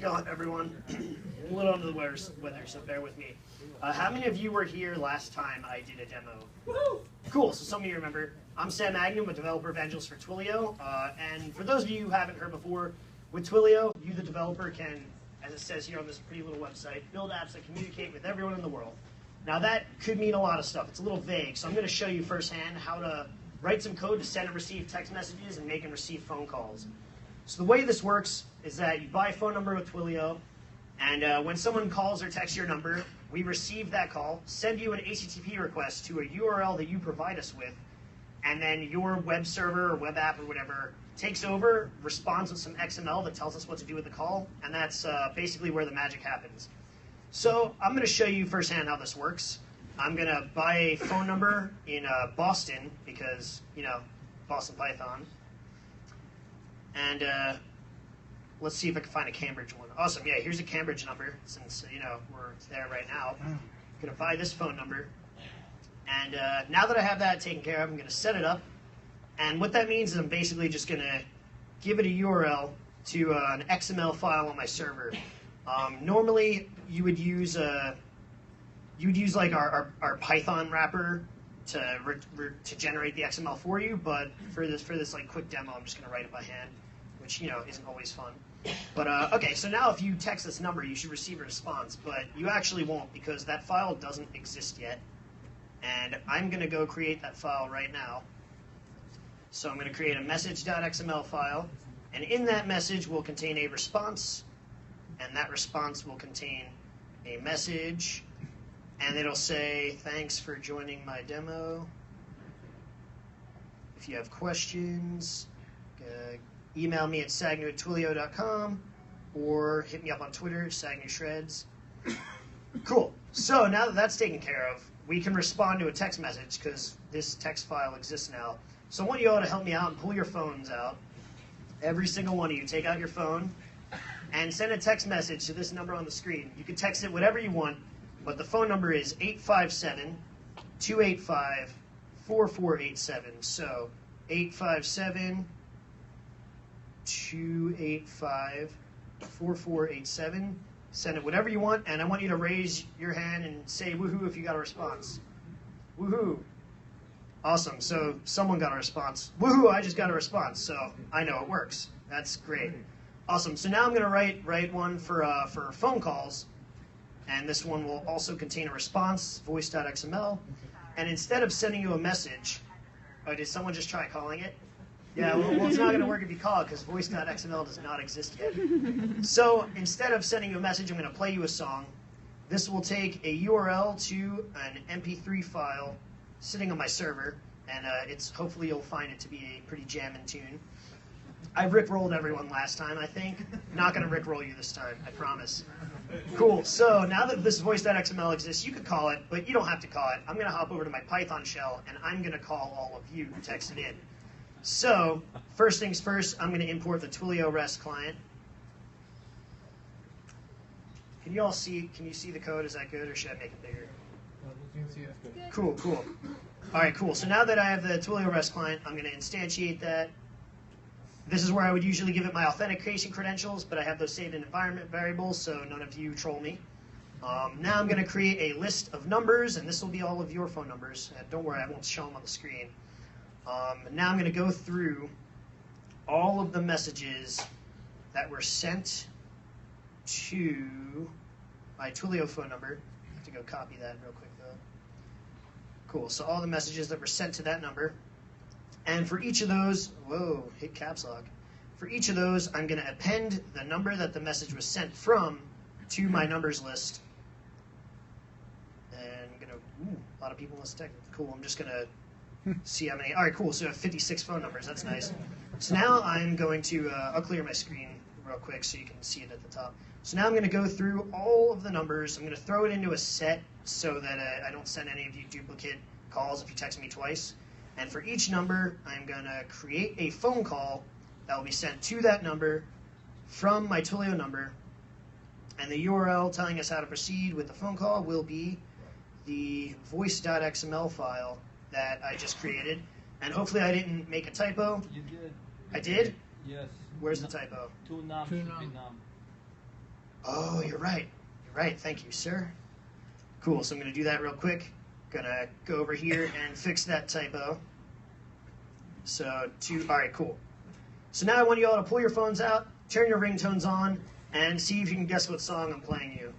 it going, everyone? I'm a little under the weather, so bear with me. How many of you were here last time I did a demo? Woo! Cool, so some of you remember. I'm Sam Magnum, a developer evangelist for Twilio. And for those of you who haven't heard before, with Twilio, you, the developer, can, as it says here on this pretty little website, build apps that communicate with everyone in the world. Now that could mean a lot of stuff. It's a little vague, so I'm going to show you firsthand how to write some code to send and receive text messages and make and receive phone calls. So the way this works is that you buy a phone number with Twilio, and when someone calls or texts your number, we receive that call, send you an HTTP request to a URL that you provide us with, and then your web server or web app or whatever takes over, responds with some XML that tells us what to do with the call, and that's basically where the magic happens. So I'm going to show you firsthand how this works. I'm going to buy a phone number in Boston because, you know, Boston Python. And let's see if I can find a Cambridge one. Awesome, yeah, here's a Cambridge number since, you know, we're there right now. I'm going to buy this phone number. And now that I have that taken care of, I'm going to set it up. And what that means is I'm basically just going to give it a URL to an XML file on my server. Normally, you would use like our Python wrapper to generate the XML for you, but for this like quick demo, I'm just going to write it by hand, which, you know, isn't always fun. But okay, so now if you text this number, you should receive a response, but you actually won't because that file doesn't exist yet. And I'm going to go create that file right now. So I'm going to create a message.xml file, and in that message will contain a response, and that response will contain a message, and it'll say, thanks for joining my demo. If you have questions, email me at sagnu@twilio.com, or hit me up on Twitter, sagnushreds. Cool. So now that that's taken care of, we can respond to a text message because this text file exists now. So I want you all to help me out and pull your phones out. Every single one of you, take out your phone and send a text message to this number on the screen. You can text it whatever you want, but the phone number is 857-285-4487. So 857-285-4487. Send it whatever you want, and I want you to raise your hand and say woohoo if you got a response. Woohoo. Awesome, so someone got a response. Woohoo, I just got a response, so I know it works. That's great. Awesome, so now I'm going to write one for phone calls, and this one will also contain a response, voice.xml, and instead of sending you a message, oh, did someone just try calling it? Yeah, well, it's not going to work if you call it because voice.xml does not exist yet. So instead of sending you a message, I'm going to play you a song. This will take a URL to an MP3 file sitting on my server, and hopefully you'll find it to be a pretty jammin' tune. I rickrolled everyone last time, I think. Not going to rickroll you this time, I promise. Cool, so now that this voice.xml exists, you could call it, but you don't have to call it. I'm going to hop over to my Python shell, and I'm going to call all of you who texted in. So, first things first, I'm going to import the Twilio REST client. Can you all see, can you see the code? Is that good, or should I make it bigger? Cool, cool. All right, cool. So now that I have the Twilio REST client, I'm going to instantiate that. This is where I would usually give it my authentication credentials, but I have those saved in environment variables, so none of you troll me. Now I'm going to create a list of numbers, and this will be all of your phone numbers. Don't worry, I won't show them on the screen. Now I'm going to go through all of the messages that were sent to my Twilio phone number. I have to go copy that real quick, though. Cool, so all the messages that were sent to that number. And for each of those, whoa, hit caps lock. For each of those, I'm going to append the number that the message was sent from to my numbers list. And I'm going to, a lot of people in this tech. Cool, I'm just going to see how many. All right, cool, so I have 56 phone numbers. That's nice. So now I'm going to, I'll clear my screen real quick so you can see it at the top. So now I'm going to go through all of the numbers. I'm going to throw it into a set so that I don't send any of you duplicate calls if you text me twice. And for each number, I'm going to create a phone call that will be sent to that number from my Twilio number. And the URL telling us how to proceed with the phone call will be the voice.xml file that I just created. And hopefully I didn't make a typo. You did. I did? Yes. Where's the typo? Two num should be num. Oh, you're right. You're right. Thank you, sir. Cool. So I'm going to do that real quick. Gonna go over here and fix that typo. So all right, cool. So now I want you all to pull your phones out, turn your ringtones on, and see if you can guess what song I'm playing you.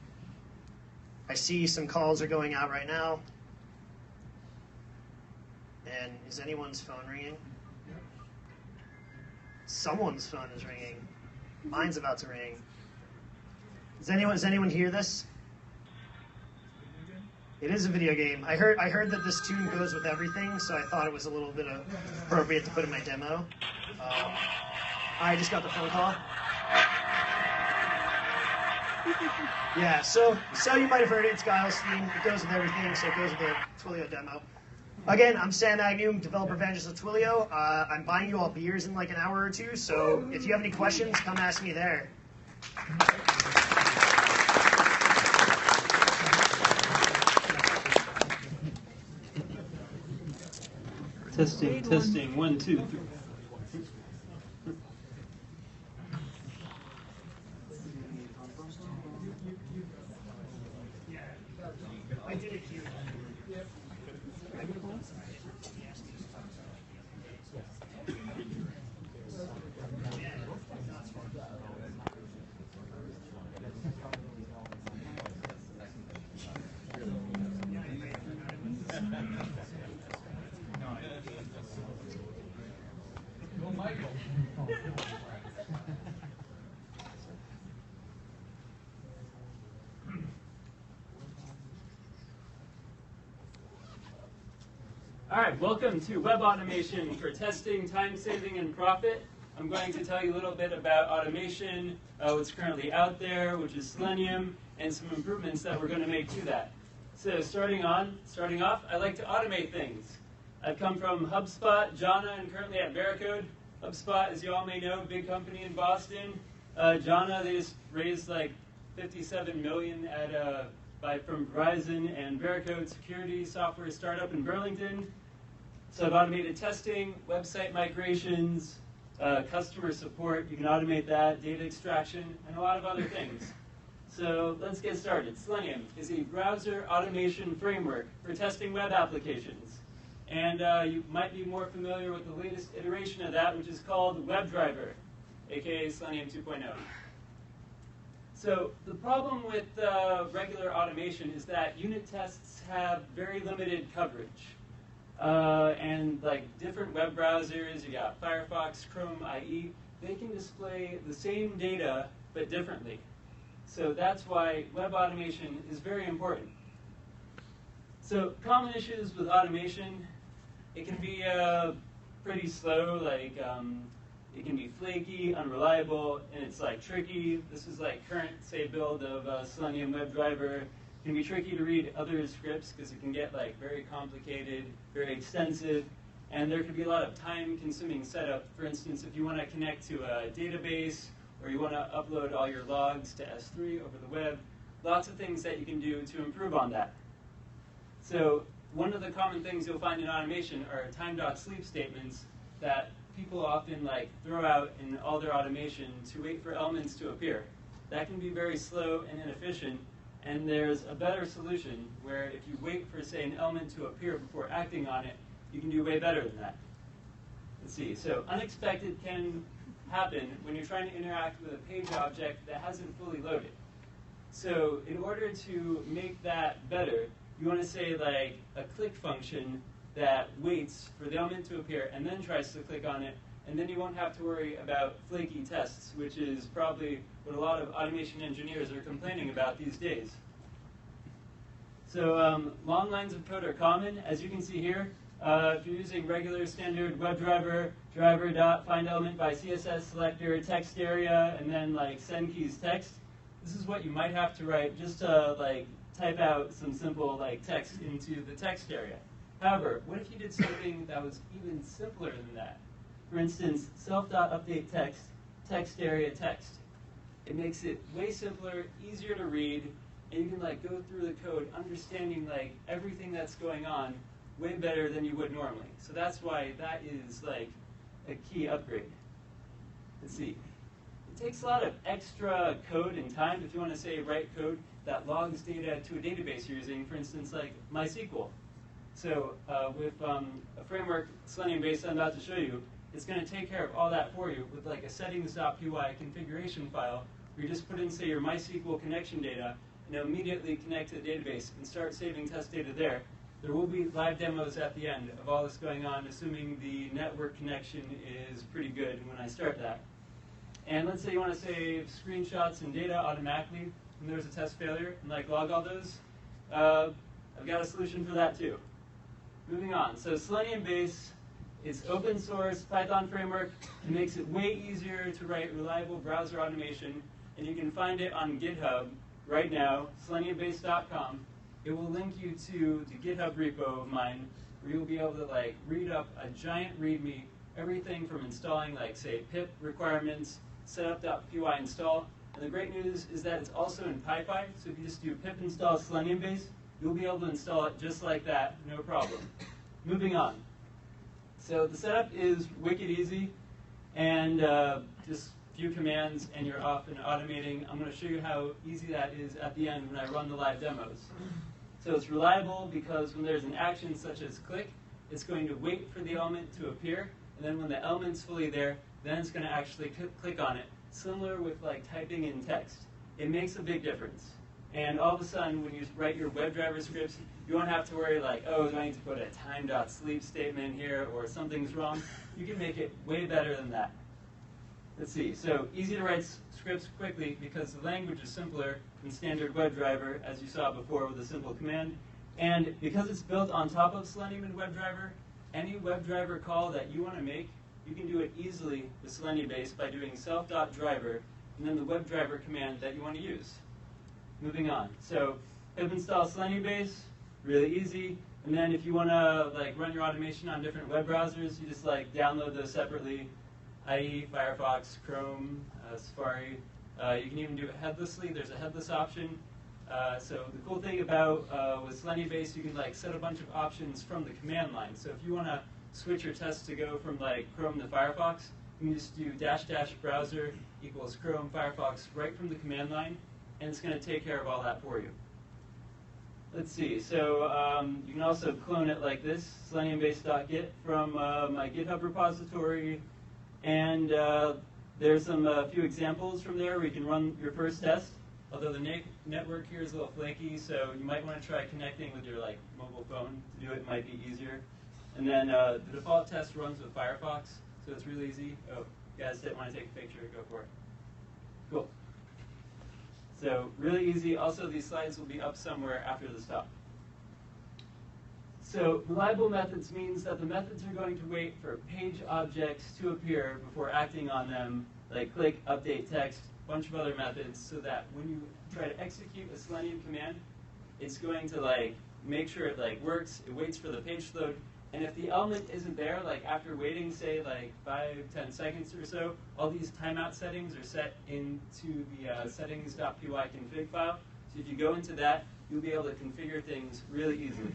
I see some calls are going out right now. And is anyone's phone ringing? Someone's phone is ringing. Mine's about to ring. Does anyone hear this? It is a video game. I heard that this tune goes with everything, so I thought it was a little bit appropriate to put in my demo. I just got the phone call. Yeah, so you might have heard it. It's Guile's theme. It goes with everything, so it goes with the Twilio demo. Again, I'm Sam Magnum, developer evangelist of Twilio. I'm buying you all beers in like an hour or two, so if you have any questions, come ask me there. Testing, 1, 2, 3. I did it here. All right, welcome to Web Automation for testing, time saving, and profit. I'm going to tell you a little bit about automation, what's currently out there, which is Selenium, and some improvements that we're going to make to that. So starting off, I like to automate things. I've come from HubSpot, Jana, and currently at Veracode. HubSpot, as you all may know, big company in Boston. Jana, they just raised like $57 million from Verizon, and Veracode security software startup in Burlington. So I've automated testing, website migrations, customer support. You can automate that, data extraction, and a lot of other things. So let's get started. Selenium is a browser automation framework for testing web applications. And you might be more familiar with the latest iteration of that, which is called WebDriver, aka Selenium 2.0. So the problem with regular automation is that unit tests have very limited coverage. And like different web browsers, you got Firefox, Chrome, IE, they can display the same data but differently. So that's why web automation is very important. So common issues with automation, it can be pretty slow, like it can be flaky, unreliable, and it's like tricky. This is like current, say, build of Selenium WebDriver. It can be tricky to read other scripts because it can get like very complicated, very extensive, and there could be a lot of time-consuming setup. For instance, if you want to connect to a database or you want to upload all your logs to S3 over the web, lots of things that you can do to improve on that. So one of the common things you'll find in automation are time.sleep statements that people often like throw out in all their automation to wait for elements to appear. That can be very slow and inefficient, and there's a better solution where if you wait for, say, an element to appear before acting on it, you can do way better than that. Let's see, so unexpected can happen when you're trying to interact with a page object that hasn't fully loaded. So in order to make that better, you want to say like a click function that waits for the element to appear and then tries to click on it, and then you won't have to worry about flaky tests, which is probably what a lot of automation engineers are complaining about these days. So long lines of code are common. As you can see here, if you're using regular standard WebDriver, driver.findElement by CSS selector, text area, and then like send keys text, this is what you might have to write just to like type out some simple like text into the text area. However, what if you did something that was even simpler than that? For instance, self.update text, text area text. It makes it way simpler, easier to read, and you can like go through the code understanding like everything that's going on way better than you would normally. So that's why that is like a key upgrade. Let's see. takes a lot of extra code and time if you want to, say, write code that logs data to a database you're using, for instance, like MySQL. So with a framework, SeleniumBase, I'm about to show you, it's going to take care of all that for you with like a settings.py configuration file where you just put in, say, your MySQL connection data and it'll immediately connect to the database and start saving test data there. There will be live demos at the end of all this going on, assuming the network connection is pretty good when I start that. And let's say you want to save screenshots and data automatically when there's a test failure and like log all those. I've got a solution for that too. Moving on. So SeleniumBase is open source Python framework. It makes it way easier to write reliable browser automation. And you can find it on GitHub right now, seleniumbase.com. It will link you to the GitHub repo of mine, where you'll be able to like read up a giant README, everything from installing like, say, pip requirements, setup.py install. And the great news is that it's also in PyPy, so if you just do pip install SeleniumBase, you'll be able to install it just like that, no problem. Moving on. So the setup is wicked easy, and just a few commands and you're off and automating. I'm going to show you how easy that is at the end when I run the live demos. So it's reliable because when there's an action such as click, it's going to wait for the element to appear, and then when the element's fully there, then it's going to actually click on it. Similar with like typing in text. It makes a big difference. And all of a sudden, when you write your WebDriver scripts, you won't have to worry like, oh, do I need to put a time.sleep statement here or something's wrong? You can make it way better than that. Let's see. So easy to write scripts quickly because the language is simpler than standard WebDriver, as you saw before with a simple command. And because it's built on top of Selenium and WebDriver, any WebDriver call that you want to make, you can do it easily with SeleniumBase by doing self.driver and then the WebDriver command that you want to use. Moving on. So pip install SeleniumBase, really easy. And then if you want to like run your automation on different web browsers, you just like download those separately, i.e. Firefox, Chrome, Safari. You can even do it headlessly. There's a headless option. So the cool thing about with SeleniumBase, you can like set a bunch of options from the command line. So if you want to switch your tests to go from like Chrome to Firefox, you can just do --browser equals Chrome Firefox right from the command line, and it's going to take care of all that for you. Let's see. So you can also clone it like this, seleniumbase.git from my GitHub repository, and there's some few examples from there where you can run your first test. Although the network here is a little flaky, so you might want to try connecting with your like mobile phone to do it. Might be easier. And then the default test runs with Firefox, so it's really easy. Oh, you guys didn't want to take a picture, go for it. Cool. So really easy. Also, these slides will be up somewhere after this talk. So reliable methods means that the methods are going to wait for page objects to appear before acting on them, like click, update text, a bunch of other methods, so that when you try to execute a Selenium command, it's going to like make sure it like works. It waits for the page load. And if the element isn't there, like after waiting, say, like 5-10 seconds or so, all these timeout settings are set into the settings.py config file. So if you go into that, you'll be able to configure things really easily.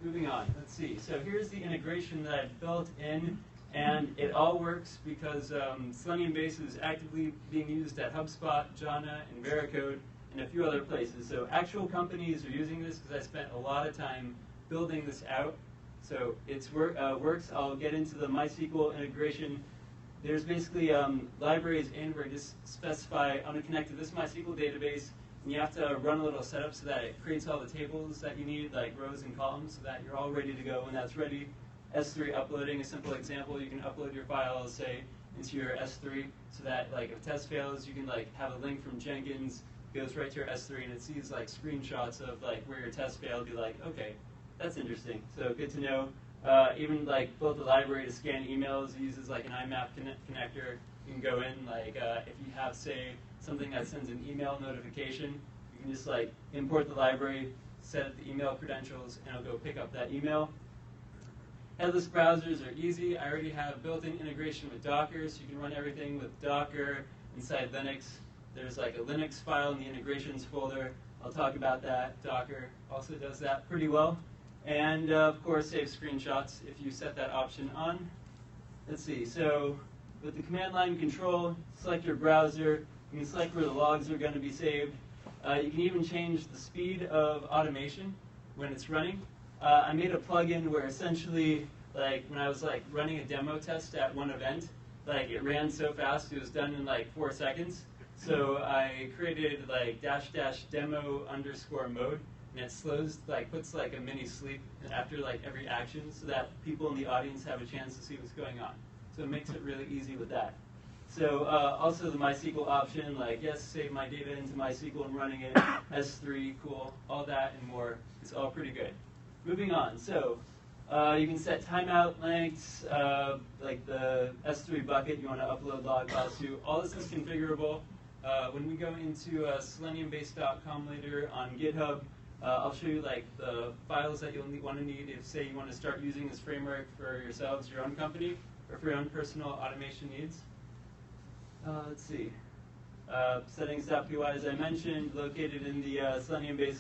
Moving on, let's see. So here's the integration that I've built in, and it all works because SeleniumBase is actively being used at HubSpot, Jana, and Veracode, and a few other places. So actual companies are using this because I spent a lot of time building this out. So it works. I'll get into the MySQL integration. There's basically libraries in where you just specify, I'm going to connect to this MySQL database, and you have to run a little setup so that it creates all the tables that you need, like rows and columns, so that you're all ready to go when that's ready. S3 uploading, a simple example, you can upload your files, say, into your S3, so that like if test fails, you can like have a link from Jenkins, goes right to your S3, and it sees like screenshots of like where your test failed. Be like, okay, that's interesting. So good to know. Even like built a library to scan emails. It uses like an IMAP connector. You can go in like if you have say something that sends an email notification, you can just like import the library, set the email credentials, and it'll go pick up that email. Headless browsers are easy. I already have built-in integration with Docker, so you can run everything with Docker inside Linux. There's like a Linux file in the integrations folder. I'll talk about that. Docker also does that pretty well. And of course, save screenshots if you set that option on. Let's see. So with the command line control, select your browser. You can select where the logs are going to be saved. You can even change the speed of automation when it's running. I made a plugin where essentially, like when I was like running a demo test at one event, like it ran so fast it was done in like 4 seconds. So I created like --demo_mode, and it slows, like puts like a mini sleep after like every action, so that people in the audience have a chance to see what's going on. So it makes it really easy with that. So also the MySQL option, like yes, save my data into MySQL and running it, S3, cool, all that and more. It's all pretty good. Moving on, so you can set timeout lengths, like the S3 bucket you want to upload log files to. All this is configurable. When we go into SeleniumBase.com later on GitHub, I'll show you like the files that you'll want to need if, say, you want to start using this framework for yourselves, your own company, or for your own personal automation needs. Let's see. Settings.py, as I mentioned, located in the SeleniumBase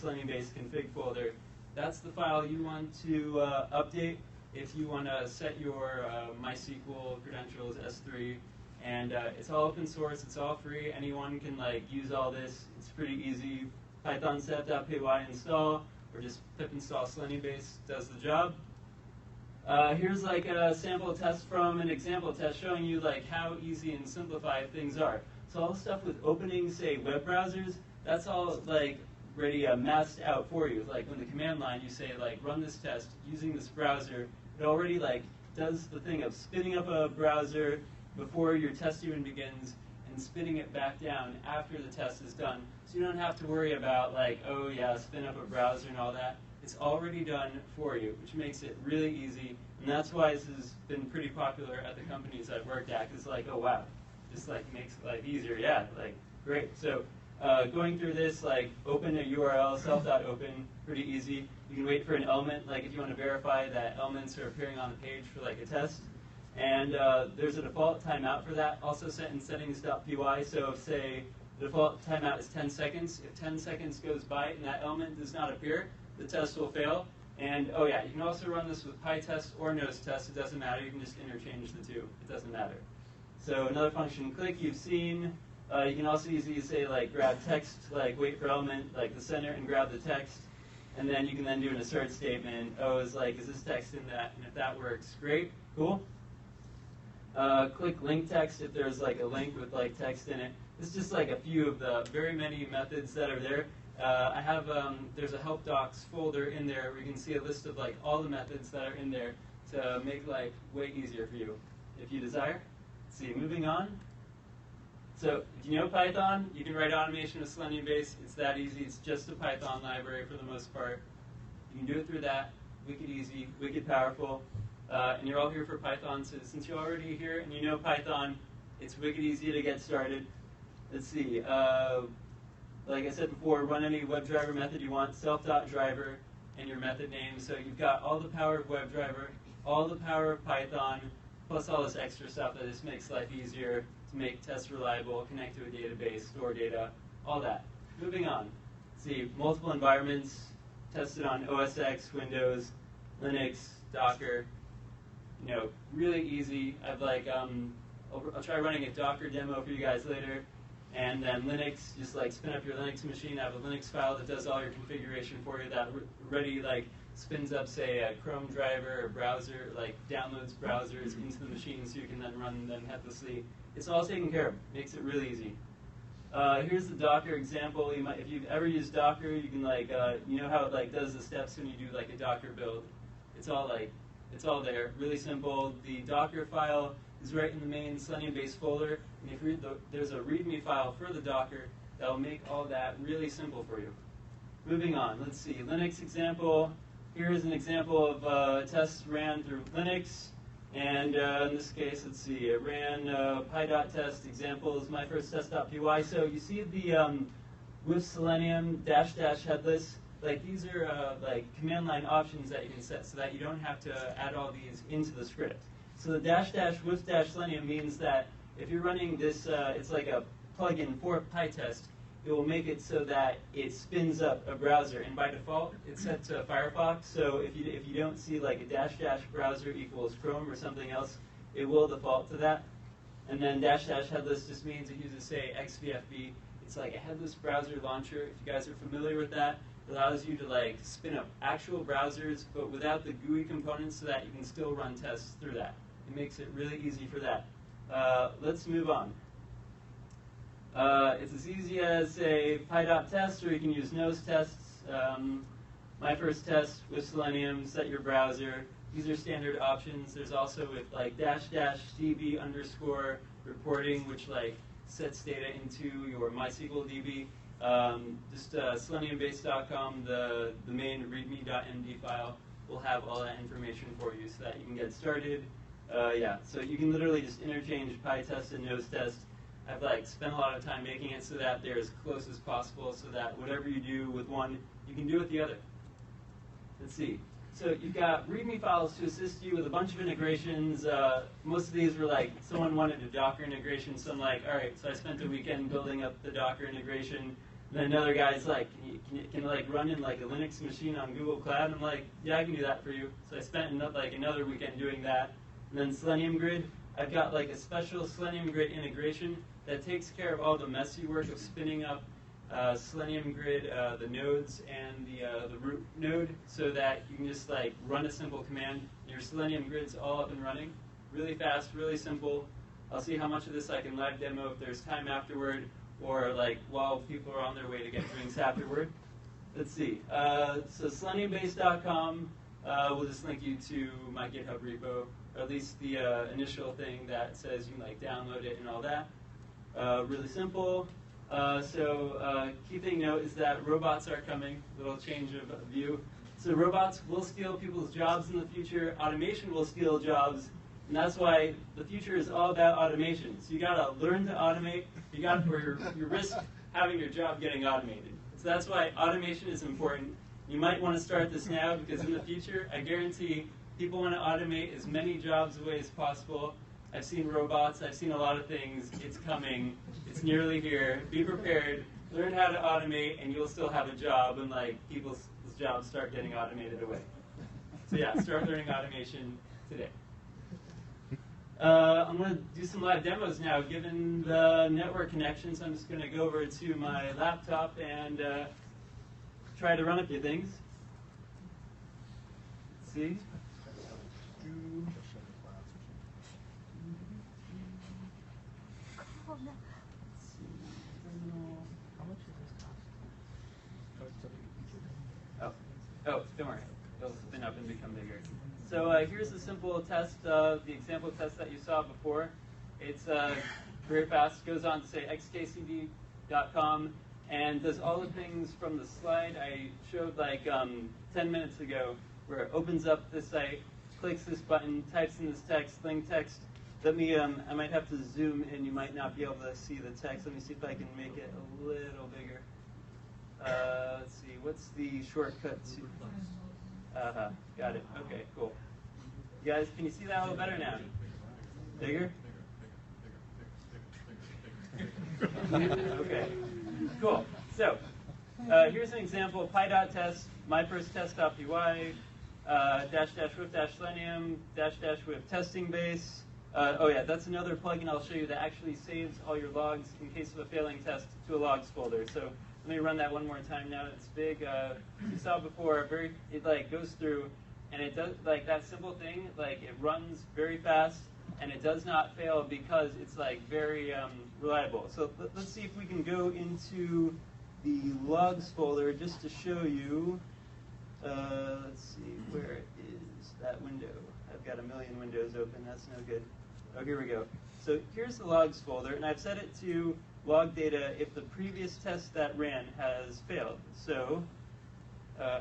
config folder. That's the file you want to update if you want to set your MySQL credentials S3. And it's all open source. It's all free. Anyone can like use all this. It's pretty easy. Python set.py install, or just pip install SeleniumBase does the job. Here's like a sample test from an example test showing you like how easy and simplified things are. So all the stuff with opening, say, web browsers, that's all like already masked out for you. Like when the command line, you say like run this test using this browser, it already like does the thing of spinning up a browser before your test even begins and spinning it back down after the test is done. So you don't have to worry about like, oh yeah, spin up a browser and all that. It's already done for you, which makes it really easy. And that's why this has been pretty popular at the companies I've worked at. It's like, oh wow, just like makes life easier. Yeah, like great. So going through this, like open a URL, self.open, pretty easy. You can wait for an element, like if you want to verify that elements are appearing on the page for like a test. And there's a default timeout for that, also set in settings.py. So if, say, the default timeout is 10 seconds, if 10 seconds goes by and that element does not appear, the test will fail. And oh yeah, you can also run this with PyTest or NoseTest. It doesn't matter. You can just interchange the two. It doesn't matter. So another function, click, you've seen. You can also easily say like grab text, like wait for element, like the center, and grab the text. And then you can then do an assert statement. Oh, is this text in that? And if that works, great, cool. Click link text if there's like a link with like text in it. This is just like a few of the very many methods that are there. I have, there's a help docs folder in there where you can see a list of like all the methods that are in there to make life way easier for you if you desire. Let's see, moving on. So if you know Python, you can write automation with SeleniumBase. It's that easy. It's just a Python library for the most part. You can do it through that. Wicked easy, wicked powerful. And you're all here for Python, so since you're already here and you know Python, it's wicked easy to get started. Let's see. Like I said before, run any WebDriver method you want, self.driver, and your method name. So you've got all the power of WebDriver, all the power of Python, plus all this extra stuff that just makes life easier to make tests reliable, connect to a database, store data, all that. Moving on. Let's see, multiple environments, tested on OS X, Windows, Linux, Docker. You know, really easy. I've like, I'll try running a Docker demo for you guys later. And then Linux, just like spin up your Linux machine. I have a Linux file that does all your configuration for you that already like spins up, say, a Chrome driver or browser, like downloads browsers into the machine so you can then run them headlessly. It's all taken care of. Makes it really easy. Here's the Docker example. If you've ever used Docker, you can like, you know how it like does the steps when you do like a Docker build. It's all there. Really simple. The Docker file is right in the main SeleniumBase folder. And if you read there's a README file for the Docker that will make all that really simple for you. Moving on, let's see, Linux example. Here is an example of a test ran through Linux. And in this case, let's see, it ran py.test example is my first test.py. So you see the with Selenium -- headless, like these are like command line options that you can set so that you don't have to add all these into the script. So the -- with Selenium means that if you're running this, it's like a plugin for PyTest, it will make it so that it spins up a browser. And by default, it's set to Firefox. So if you don't see like a -- browser equals Chrome or something else, it will default to that. And then dash dash headless just means it uses, say, XVFB. It's like a headless browser launcher. If you guys are familiar with that, it allows you to like spin up actual browsers, but without the GUI components, so that you can still run tests through that. It makes it really easy for that. Let's move on. It's as easy as, say, py.test, or you can use nose tests. My first test with Selenium, set your browser. These are standard options. There's also with like --db underscore reporting, which like sets data into your MySQL DB. Just SeleniumBase.com, the main readme.md file, will have all that information for you so that you can get started. Yeah, so you can literally just interchange PyTest and nose test. I've like spent a lot of time making it so that they're as close as possible, so that whatever you do with one, you can do with the other. Let's see. So you've got README files to assist you with a bunch of integrations. Most of these were like, someone wanted a Docker integration, so I'm like, all right, so I spent the weekend building up the Docker integration. And then another guy's like, can you like run in like a Linux machine on Google Cloud? And I'm like, yeah, I can do that for you. So I spent like another weekend doing that. And then Selenium Grid, I've got like a special Selenium Grid integration that takes care of all the messy work of spinning up Selenium Grid, the nodes and the root node, so that you can just like run a simple command. Your Selenium Grid's all up and running, really fast, really simple. I'll see how much of this I can live demo if there's time afterward, or like while people are on their way to get drinks afterward. Let's see. So SeleniumBase.com will just link you to my GitHub repo, or at least the initial thing that says you can like download it and all that. Really simple. Key thing note is that robots are coming. Little change of view. So robots will steal people's jobs in the future. Automation will steal jobs, and that's why the future is all about automation. So you gotta learn to automate. You got, or you risk having your job getting automated. So that's why automation is important. You might want to start this now, because in the future, I guarantee people want to automate as many jobs away as possible. I've seen robots, I've seen a lot of things. It's coming, it's nearly here. Be prepared, learn how to automate, and you'll still have a job when like people's jobs start getting automated away. So yeah, start learning automation today. I'm going to do some live demos now. Given the network connections, I'm just going to go over to my laptop and try to run a few things. Let's see. Oh, don't worry. It'll spin up and become bigger. So here's a simple test, the example test that you saw before. It's very fast. Goes on to say xkcd.com and does all the things from the slide I showed like 10 minutes ago, where it opens up this site, clicks this button, types in this text, link text. Let me, I might have to zoom in. You might not be able to see the text. Let me see if I can make it a little bigger. Let's see, what's the shortcut to? Got it. Okay, cool. You guys, can you see that a little better now? Bigger? Okay, cool. So, here's an example, py.test, my first test.py, --with -selenium, --with testing base. Oh yeah, that's another plugin I'll show you that actually saves all your logs in case of a failing test to a logs folder. So let me run that one more time now. It's big. You saw before, it like goes through, and it does like that simple thing. Like it runs very fast, and it does not fail because it's like very reliable. So let's see if we can go into the logs folder just to show you. Let's see, where is that window? I've got a million windows open. That's no good. Oh, here we go. So here's the logs folder, and I've set it to log data if the previous test that ran has failed. So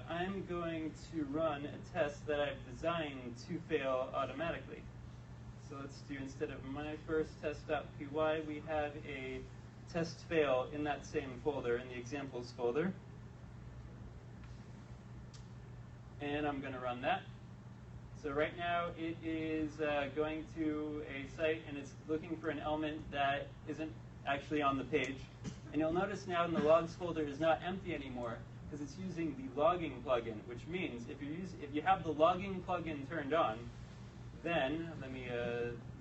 I'm going to run a test that I've designed to fail automatically. So let's do, instead of my first test.py, we have a test fail in that same folder, in the examples folder. And I'm going to run that. So right now it is going to a site, and it's looking for an element that isn't actually on the page. And you'll notice now in the logs folder is not empty anymore because it's using the logging plugin, which means if you have the logging plugin turned on, then let me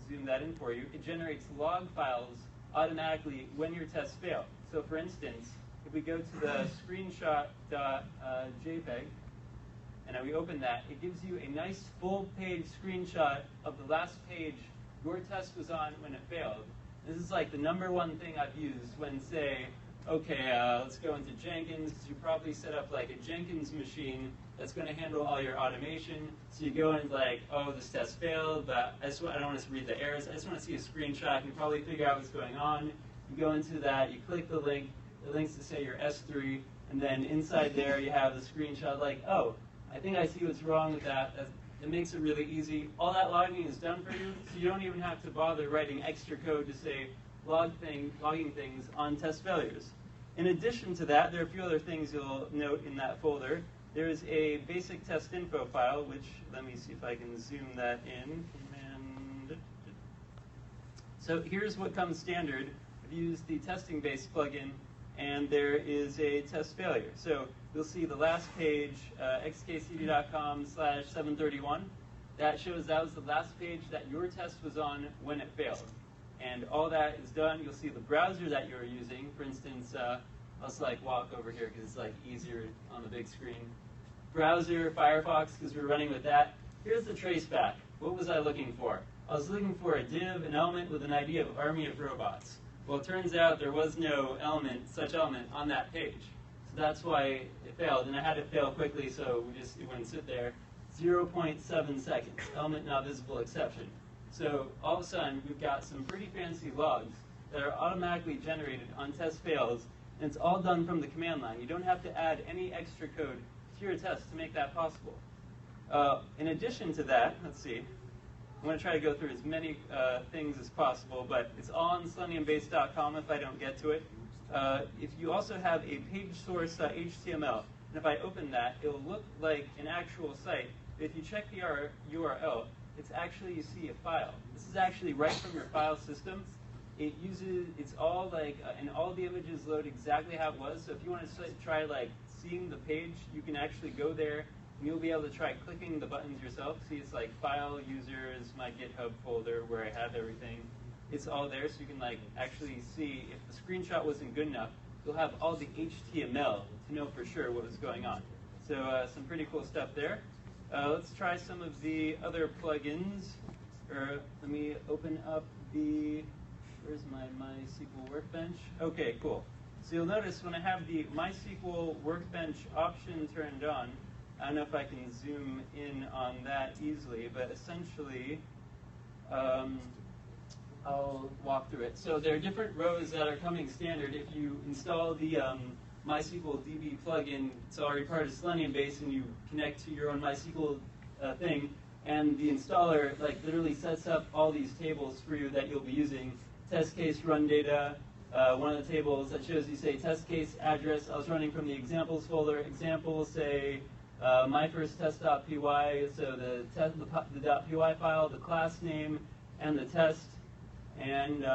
zoom that in for you, it generates log files automatically when your tests fail. So for instance, if we go to the screenshot.jpg, and we open that, it gives you a nice full-page screenshot of the last page your test was on when it failed. This is like the #1 thing I've used when, say, okay, let's go into Jenkins. You probably set up like a Jenkins machine that's going to handle all your automation. So you go in like, oh, this test failed, but I don't want to read the errors. I just want to see a screenshot. You can probably figure out what's going on. You go into that, you click the link. It links to, say, your S3, and then inside there you have the screenshot like, oh, I think I see what's wrong with that. It makes it really easy. All that logging is done for you, so you don't even have to bother writing extra code to say logging things on test failures. In addition to that, there are a few other things you'll note in that folder. There is a basic test info file, which, let me see if I can zoom that in. So here's what comes standard. I've used the TestingBase plugin, and there is a test failure. So you'll see the last page, xkcd.com/731. That shows that was the last page that your test was on when it failed. And all that is done. You'll see the browser that you're using. For instance, I'll just like walk over here because it's like easier on the big screen. Browser, Firefox, because we're running with that. Here's the traceback. What was I looking for? I was looking for a div, an element with an ID of army of robots. Well, it turns out there was no such element on that page. So that's why it failed, and I had it fail quickly so it wouldn't sit there. 0.7 seconds, element not visible exception. So all of a sudden, we've got some pretty fancy logs that are automatically generated on test fails, and it's all done from the command line. You don't have to add any extra code to your test to make that possible. In addition to that, let's see. I'm going to try to go through as many things as possible, but it's all on SeleniumBase.com if I don't get to it. If you also have a page source.html, and if I open that, it'll look like an actual site. But if you check the URL, it's actually, you see a file. This is actually right from your file system. It's all like, and all the images load exactly how it was. So if you want to try like seeing the page, you can actually go there. You'll be able to try clicking the buttons yourself. See, it's like file, users, my GitHub folder where I have everything. It's all there, so you can like actually see if the screenshot wasn't good enough. You'll have all the HTML to know for sure what was going on. So some pretty cool stuff there. Let's try some of the other plugins. Let me open up where's my MySQL Workbench? Okay, cool. So you'll notice when I have the MySQL Workbench option turned on, I don't know if I can zoom in on that easily, but essentially, I'll walk through it. So there are different rows that are coming standard. If you install the MySQL DB plugin, it's already part of SeleniumBase, and you connect to your own MySQL thing, and the installer like literally sets up all these tables for you that you'll be using. Test case run data. One of the tables that shows you, say, test case address. I was running from the examples folder. Examples, say, my first test.py, so the .py file, the class name, and the test, and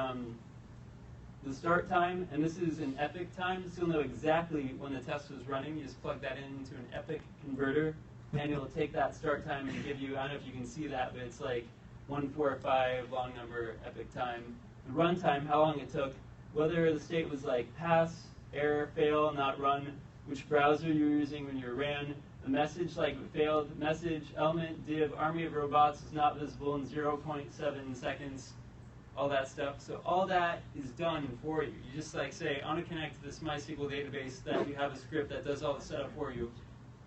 the start time. And this is an epic time, so you'll know exactly when the test was running. You just plug that into an epic converter, and it'll take that start time and give you, I don't know if you can see that, but it's like 145 long number epic time. The run time, how long it took, whether the state was like pass, error, fail, not run, which browser you were using when you ran, the message, like failed message, element, div, army of robots is not visible in 0.7 seconds, all that stuff. So all that is done for you. You just like say, I want to connect to this MySQL database, that you have a script that does all the setup for you,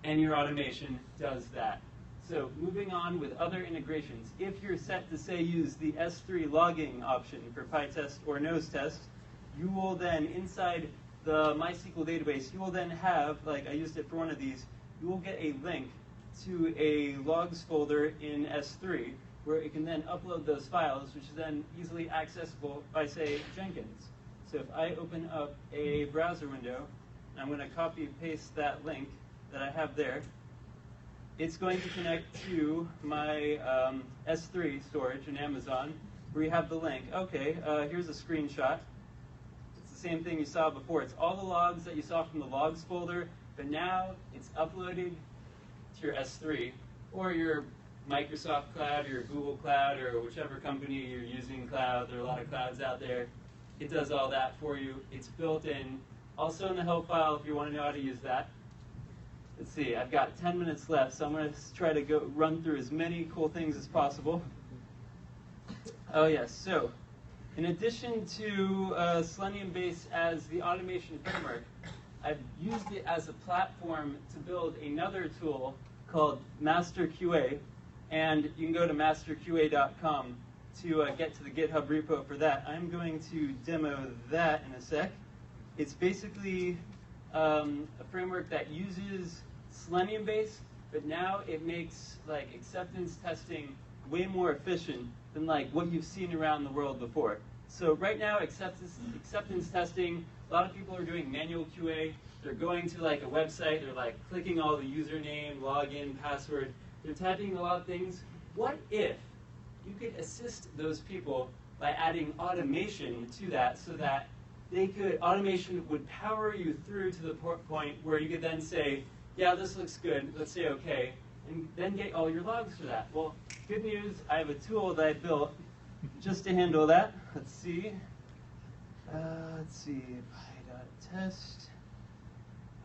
and your automation does that. So moving on with other integrations, if you're set to say use the S3 logging option for PyTest or nose test, you will then inside the MySQL database, you will then have, like I used it for one of these, you will get a link to a logs folder in S3 where it can then upload those files, which is then easily accessible by, say, Jenkins. So if I open up a browser window, I'm going to copy and paste that link that I have there, it's going to connect to my S3 storage in Amazon where you have the link. Okay, here's a screenshot. It's the same thing you saw before. It's all the logs that you saw from the logs folder, but now it's uploaded to your S3 or your Microsoft Cloud or Google Cloud or whichever company you're using cloud. There are a lot of clouds out there. It does all that for you. It's built in. Also in the help file if you want to know how to use that. Let's see, I've got 10 minutes left, so I'm going to try to run through as many cool things as possible. Oh yes, so in addition to SeleniumBase as the automation framework, I've used it as a platform to build another tool called MasterQA, and you can go to masterqa.com to get to the GitHub repo for that. I'm going to demo that in a sec. It's basically a framework that uses SeleniumBase, but now it makes like acceptance testing way more efficient than like what you've seen around the world before. So right now, acceptance testing, a lot of people are doing manual QA. They're going to like a website, they're like clicking all the username, login, password. They're typing a lot of things. What if you could assist those people by adding automation to that so that automation would power you through to the point where you could then say, yeah, this looks good, let's say okay, and then get all your logs for that. Well, good news, I have a tool that I built just to handle that. Let's see, py.test.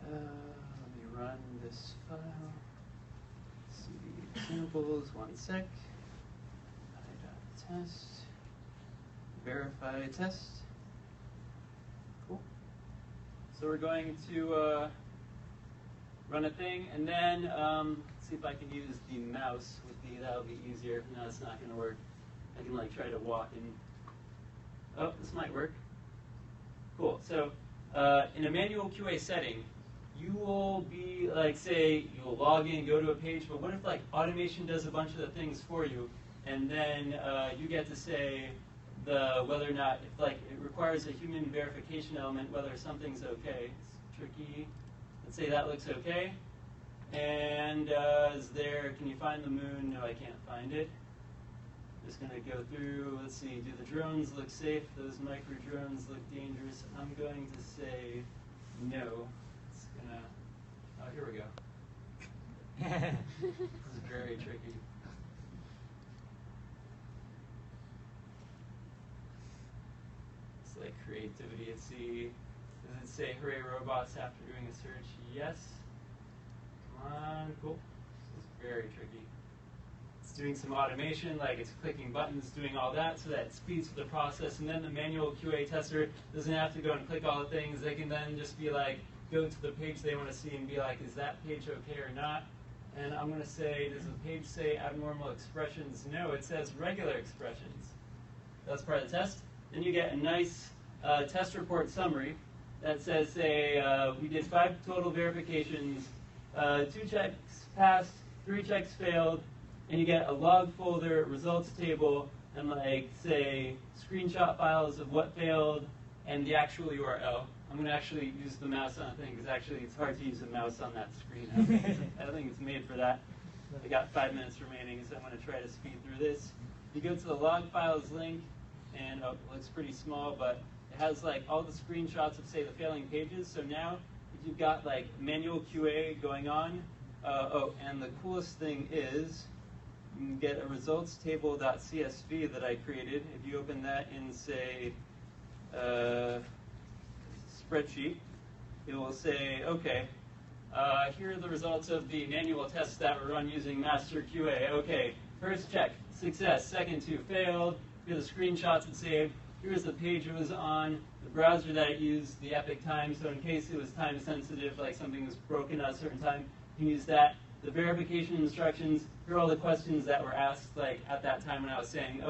Let me run this file. CD examples, 1 sec. Py.test. Verify test. Cool. So we're going to run a thing, and then see if I can use the mouse with me. That'll be easier. No, it's not going to work. I can like try to walk and. Oh, this might work. Cool. So in a manual QA setting, you will be like, say, you will log in, go to a page, but what if like automation does a bunch of the things for you, and then you get to say whether or not, if like it requires a human verification element, whether something's okay. It's tricky. Let's say that looks okay. And can you find the moon? No, I can't find it. Just going to go through, let's see, do the drones look safe? Those micro drones look dangerous. I'm going to say no. It's going to, oh, here we go. This is very tricky. It's like creativity at sea. Does it say hooray robots after doing a search? Yes. Come on, cool. This is very tricky. It's doing some automation, like it's clicking buttons, doing all that, so that it speeds the process, and then the manual QA tester doesn't have to go and click all the things. They can then just be like, go to the page they want to see and be like, is that page okay or not? And I'm going to say, does the page say abnormal expressions? No, it says regular expressions. That's part of the test. Then you get a nice test report summary that says, say, we did 5 total verifications, 2 checks passed, 3 checks failed, and you get a log folder, results table, and like, say, screenshot files of what failed and the actual URL. I'm going to actually use the mouse on the thing because actually it's hard to use a mouse on that screen. I don't think it's made for that. I got 5 minutes remaining, so I'm going to try to speed through this. You go to the log files link, and it looks pretty small, but it has like all the screenshots of, say, the failing pages. So now, if you've got like manual QA going on, and the coolest thing is, you can get a results table.csv that I created. If you open that in, say, spreadsheet, it will say, okay, here are the results of the manual tests that were run using MasterQA. Okay, first check, success. Second 2, failed. Here are the screenshots it saved. Here's the page it was on, the browser that it used, the epic time, so in case it was time sensitive, like something was broken at a certain time, you can use that. The verification instructions, here are all the questions that were asked like at that time when I was saying,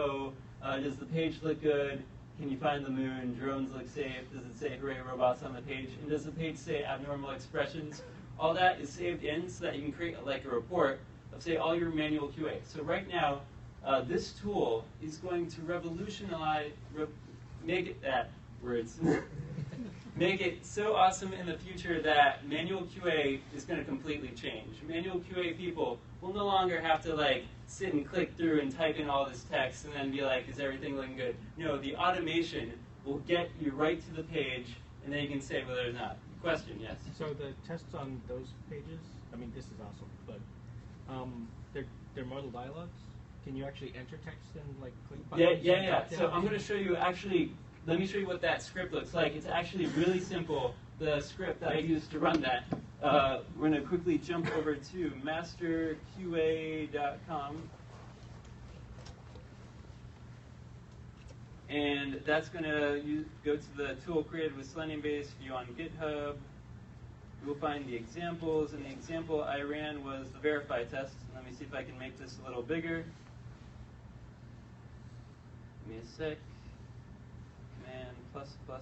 does the page look good? Can you find the moon? Drones look safe? Does it say hooray robots on the page? And does the page say abnormal expressions? All that is saved in so that you can create like a report of, say, all your manual QA. So right now, this tool is going to revolutionize, make it so awesome in the future that manual QA is going to completely change. Manual QA people will no longer have to like sit and click through and type in all this text and then be like, is everything looking good? No, the automation will get you right to the page, and then you can say whether or not. Question, yes? So the tests on those pages, I mean, this is awesome, but They're modal dialogues. Can you actually enter text and like click buttons? Yeah. So I'm going to show you actually. Let me show you what that script looks like. It's actually really simple. The script that I used to run that. We're going to quickly jump over to masterqa.com. And that's going to go to the tool created with SeleniumBase view on GitHub. You'll find the examples, and the example I ran was the verify test. Let me see if I can make this a little bigger. Give me a sec. Command +++. Oh,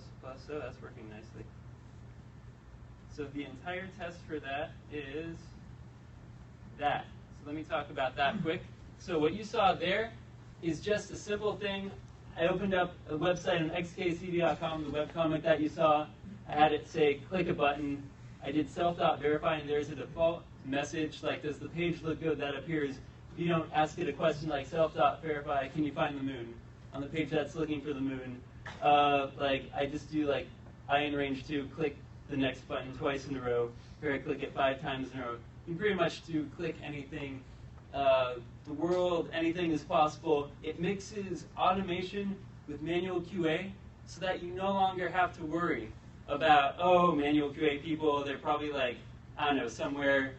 that's working nicely. So the entire test for that is that. So let me talk about that quick. So what you saw there is just a simple thing. I opened up a website on xkcd.com, the webcomic that you saw. I had it say, click a button. I did self.verify, and there's a default message, like, does the page look good, that appears. If you don't ask it a question like self.verify, can you find the moon, on the page that's looking for the moon. Like, I just do, like, I in range 2, click the next button twice in a row, or I click it 5 times in a row. You can pretty much do click anything. The world, anything is possible. It mixes automation with manual QA so that you no longer have to worry about, oh, manual QA people, they're probably like, I don't know, somewhere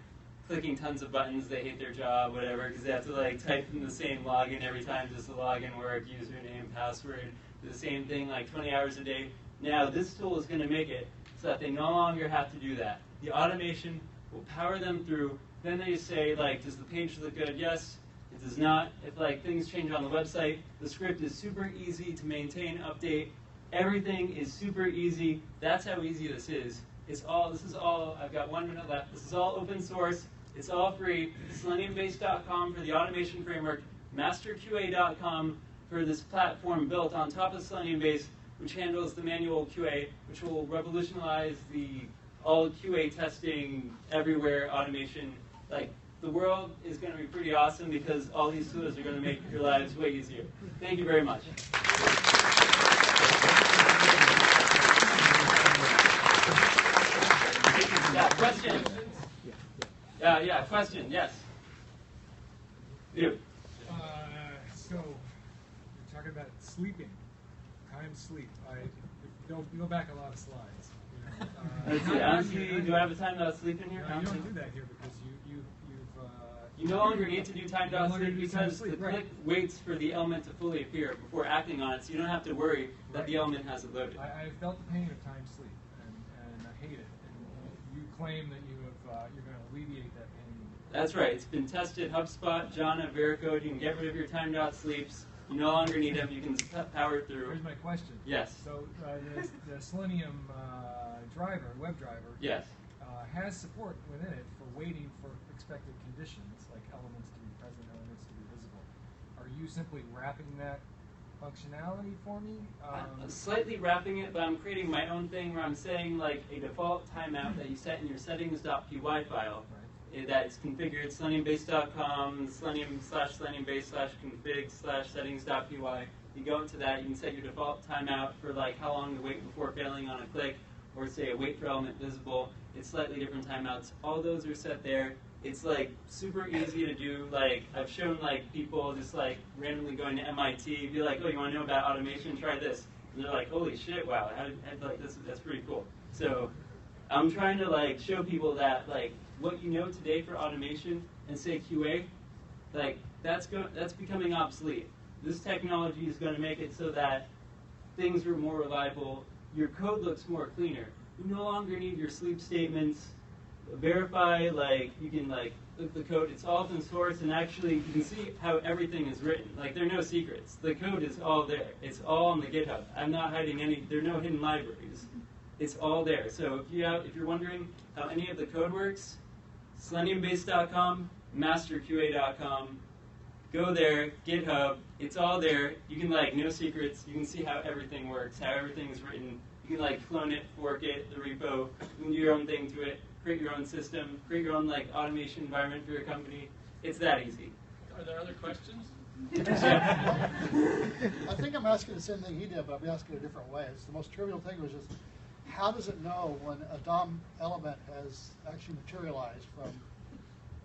clicking tons of buttons, they hate their job, whatever, because they have to like type in the same login every time, does the login work, username, password, do the same thing like 20 hours a day. Now this tool is going to make it so that they no longer have to do that. The automation will power them through. Then they say, like, does the page look good? Yes. It does not. If like things change on the website, the script is super easy to maintain, update. Everything is super easy. That's how easy this is. This is all, I've got 1 minute left. This is all open source. It's all free. SeleniumBase.com for the automation framework. MasterQA.com for this platform built on top of SeleniumBase, which handles the manual QA, which will revolutionize the all QA testing, everywhere automation. Like, the world is going to be pretty awesome because all these tools are going to make your lives way easier. Thank you very much. Yeah, question. Yeah, question, yes. You. So, you're talking about sleeping, time sleep. Go back a lot of slides. Let's see, honestly, do I have a time sleep in here? No, you don't do that here because you no longer need to do time sleep because the click waits for the element to fully appear before acting on it, so you don't have to worry that the element hasn't loaded. I felt the pain of time sleep, and I hate it. And you claim that you're going to alleviate that pain. That's right. It's been tested. HubSpot, Jana, Veracode. You can get rid of your time sleeps. You no longer need them. You can power through. Here's my question. Yes. So the Selenium driver, web driver, yes, has support within it for waiting for expected conditions, like elements to be present, elements to be visible. Are you simply wrapping that functionality for me? I'm slightly wrapping it, but I'm creating my own thing where I'm saying like a default timeout that you set in your settings.py file. Right. That is configured SeleniumBase.com, Selenium/SeleniumBase/config/settings.py. You go into that, you can set your default timeout for like how long to wait before failing on a click, or say a wait for element visible. It's slightly different timeouts. All those are set there. It's like super easy to do. Like I've shown like people just like randomly going to MIT, be like, oh, you want to know about automation? Try this. And they're like, holy shit, wow, like that's pretty cool. So I'm trying to like show people that like what you know today for automation and say QA, like that's becoming obsolete. This technology is going to make it so that things are more reliable. Your code looks more cleaner. You no longer need your sleep statements. Verify, like you can like look the code. It's all open source, and actually you can see how everything is written. Like there are no secrets. The code is all there. It's all on the GitHub. I'm not hiding any. There are no hidden libraries. It's all there. So if you're wondering how any of the code works, SeleniumBase.com, MasterQA.com. Go there, GitHub. It's all there. You can like no secrets. You can see how everything works, how everything is written. You can like clone it, fork it, the repo. You can do your own thing to it. Create your own system. Create your own like automation environment for your company. It's that easy. Are there other questions? I think I'm asking the same thing he did, but I'll be asking it a different way. It's the most trivial thing, which is how does it know when a DOM element has actually materialized from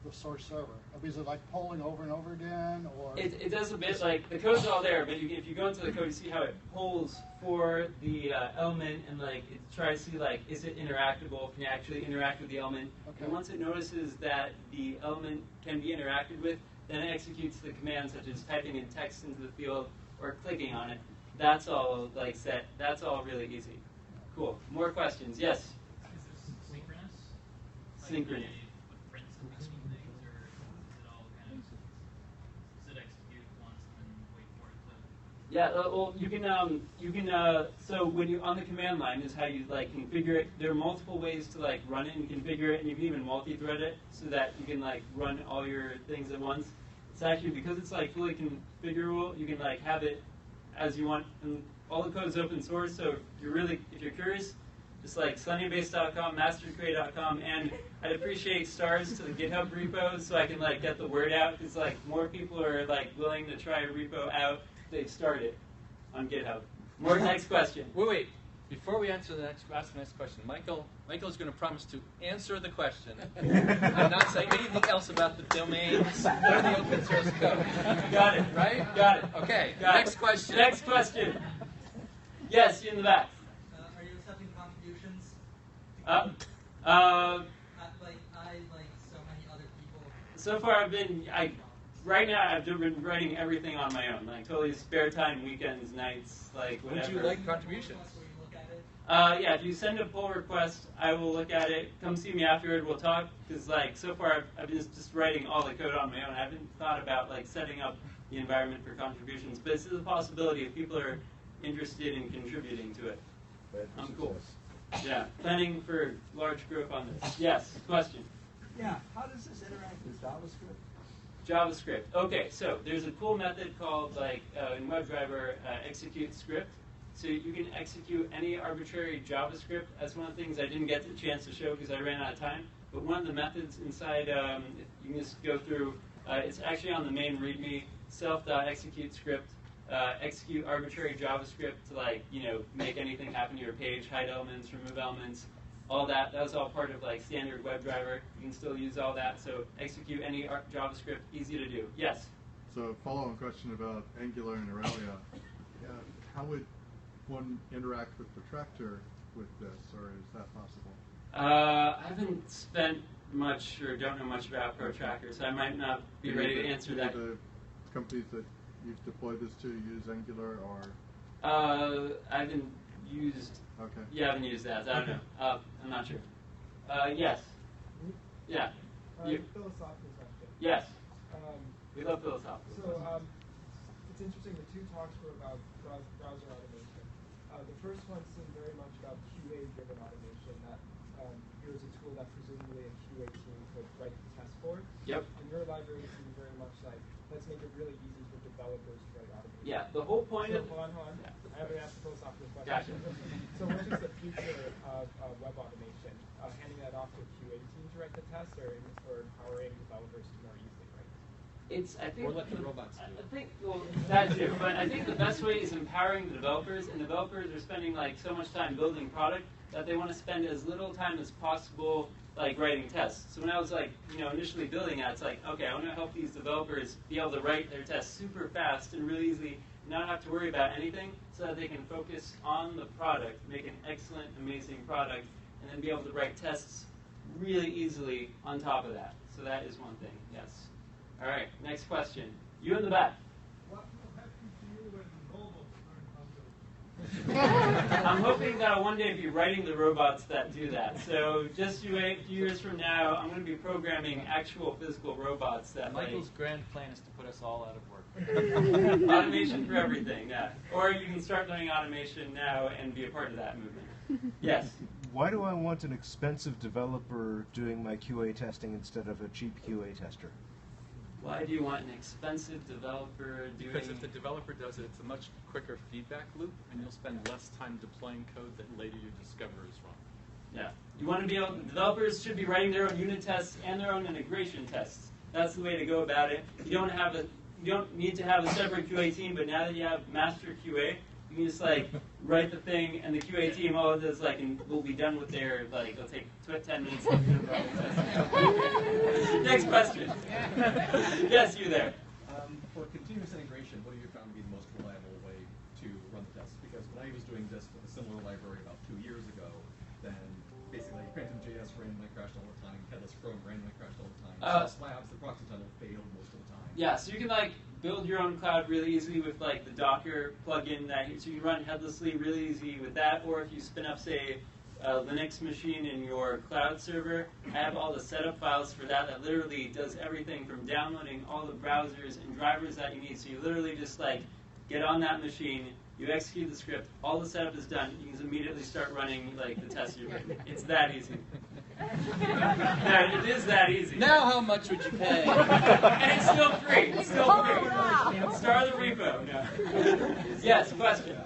the source server? Is it like polling over and over again, or? It does a bit like the code's all there, but if you go into the code, you see how it polls for the element and like it tries to see like is it interactable? Can you actually interact with the element? Okay. And once it notices that the element can be interacted with, then it executes the command such as typing in text into the field or clicking on it. That's all like set. That's all really easy. Cool. More questions? Yes. Is this synchronous? Synchronous. With prints in between things, or is it all kind of, does it execute once and then wait for it to? Yeah. Well, you can. So when you on the command line is how you like configure it. There are multiple ways to like run it and configure it, and you can even multi-thread it so that you can like run all your things at once. It's actually because it's like fully configurable. You can like have it as you want, and all the code is open source. So if you're curious, just like SeleniumBase.com, masterqa.com, and I'd appreciate stars to the GitHub repos so I can like get the word out because like more people are like willing to try a repo out. They start it on GitHub. More next question. Wait. Before we ask the next question, Michael is going to promise to answer the question and not say anything else about the domains or the open source code. Got it. Right? Got it. Okay. Got Next it. question. Next question. Yes, you in the back. Are you accepting contributions? Uh, Like so many other people. So far, right now I've been writing everything on my own, like totally spare time, weekends, nights, like whatever. Would you like contributions? Where you look at it? Yeah, if you send a pull request, I will look at it. Come see me afterward. We'll talk. Because like so far, I've been just writing all the code on my own. I haven't thought about like setting up the environment for contributions. But this is a possibility if people are interested in contributing to it. I'm cool. Yeah, planning for large growth on this. Yes, question. Yeah, how does this interact with JavaScript? JavaScript. Okay, so there's a cool method called like in WebDriver execute script. So you can execute any arbitrary JavaScript. That's one of the things I didn't get the chance to show because I ran out of time. But one of the methods inside, you can just go through. It's actually on the main README. Self.execute script. Execute arbitrary JavaScript to make anything happen to your page, hide elements, remove elements, all that. That was all part of like standard WebDriver. You can still use all that. So execute any JavaScript, easy to do. Yes. So follow-on question about Angular and Aurelia. How would one interact with the tractor with this, or is that possible? I haven't spent much or don't know much about Protractor, so I might not be ready to answer that. The companies that you've deployed this to use Angular, or? I haven't used. Okay. You haven't used that. I don't know. I'm not sure. Yes. Yeah. Philosophical question. Yes. We love philosophical. So it's interesting. The two talks were about browser automation. The first one seemed very much about QA-driven automation. That here's a tool that presumably a QA team could write the test for. Yep. And your library seemed very much like let's make it really easy for developers to write automation. Yeah. The whole point of. Hold on. Yeah. I haven't asked the philosophical Gotcha. question. So what is the future of web automation? Handing that off to a QA team to write the test, or empowering developers to more easily write? I think. Or let the robots do it. I think, well, that too. But I think the best way is empowering the developers, and developers are spending like so much time building product that they want to spend as little time as possible like writing tests. So when I was like, initially building that, it's like, okay, I want to help these developers be able to write their tests super fast and really easily, not have to worry about anything, so that they can focus on the product, make an excellent, amazing product, and then be able to write tests really easily on top of that. So that is one thing, yes. All right, next question. You in the back. What will happen to you when the robots learn how to? I'm hoping that I'll one day be writing the robots that do that. So just you wait a few years from now, I'm going to be programming actual physical robots that Michael's grand plan is to put us all out of work. automation for everything, yeah. Or you can start learning automation now and be a part of that movement. Yes? Why do I want an expensive developer doing my QA testing instead of a cheap QA tester? Why do you want an expensive developer doing... Because if the developer does it, it's a much quicker feedback loop, and you'll spend less time deploying code that later you discover is wrong. Yeah. You want to be able... Developers should be writing their own unit tests and their own integration tests. That's the way to go about it. You don't need to have a separate QA team, but now that you have master QA, you can just write the thing, and the QA team all it does will be done with their it'll take 10 minutes. Next question. Yes, you there. For continuous integration, what have you found to be the most reliable way to run the tests? Because when I was doing just a similar library about 2 years ago, then basically Phantom.js randomly crashed all the time, Headless Chrome randomly crashed all the time. Slabs, the proxy tunnel failed most of the time. Yeah, so you can like build your own cloud really easily with like the Docker plugin. So you can run headlessly really easy with that, or if you spin up, say, a Linux machine in your cloud server, I have all the setup files for that literally does everything from downloading all the browsers and drivers that you need. So you literally just like get on that machine, you execute the script, all the setup is done, you can just immediately start running like the tests you've written. It's that easy. Yeah, it is that easy. Now how much would you pay? And it's still free. It's still free. Start the repo. No. Yes, question.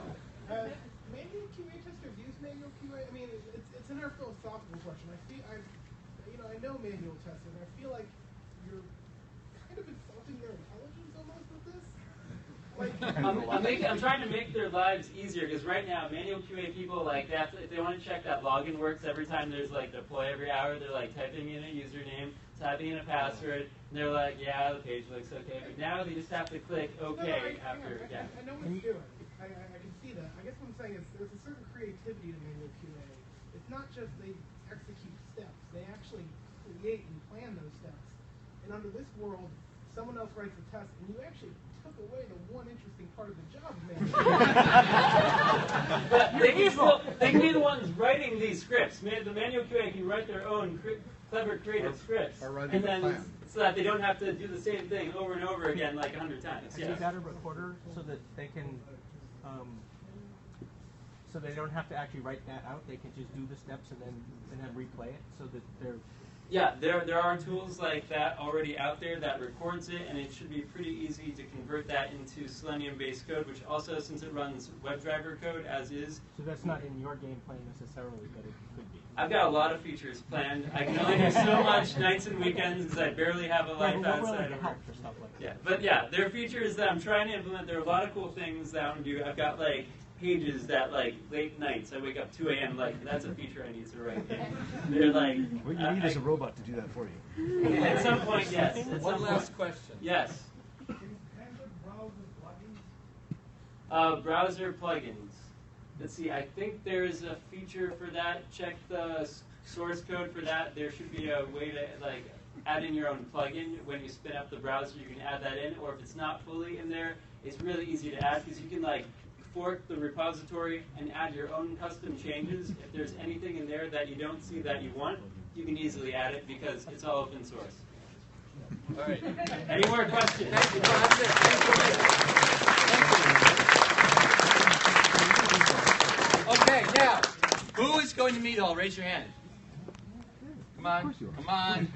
Manual QA testers use manual QA. I mean, it's another philosophical question. I know manual testing. I feel like you're kind of insulting their intelligence almost with this. I'm trying to make their lives easier because right now manual QA people like they have to, if they want to check that login works every time there's like deploy every hour, they're like typing in a username, typing in a password, and they're like, yeah, the page looks okay. But now they just have to click OK after. Yeah. I know what it's doing. I can see that. I guess what I'm saying is there's a certain creativity to manual QA. It's not just they execute steps; they actually create and plan those steps. And under this world, someone else writes a test, and you actually took away the one interesting part of the job, man. But they can be the ones writing these scripts. The manual QA can write their own clever, creative scripts, and then so that they don't have to do the same thing over and over again like 100 times. Have you got a recorder so that they can, so they don't have to actually write that out? They can just do the steps and then replay it so that they're. Yeah, there are tools like that already out there that records it, and it should be pretty easy to convert that into Selenium-based code, which also, since it runs WebDriver code as is. So that's not in your game plan necessarily, but it could be. I've got a lot of features planned. I can only do so much nights and weekends because I barely have a life outside of work. For stuff like that. Yeah, but yeah, there are features that I'm trying to implement. There are a lot of cool things that I want to do. I've got like pages that like late nights I wake up 2 a.m. like that's a feature I need to write. They're like what you need is a robot to do that for you. At some point, yes. One last question. Yes. Browser plugins. Let's see. I think there's a feature for that. Check the source code for that. There should be a way to like add in your own plugin when you spin up the browser. You can add that in, or if it's not fully in there, it's really easy to add because you can like fork the repository and add your own custom changes. If there's anything in there that you don't see that you want, you can easily add it because it's all open source. All right. Any more questions? Thank you. That's it. Thank you. Okay, now, who is going to meet all? Raise your hand. Come on. Come on.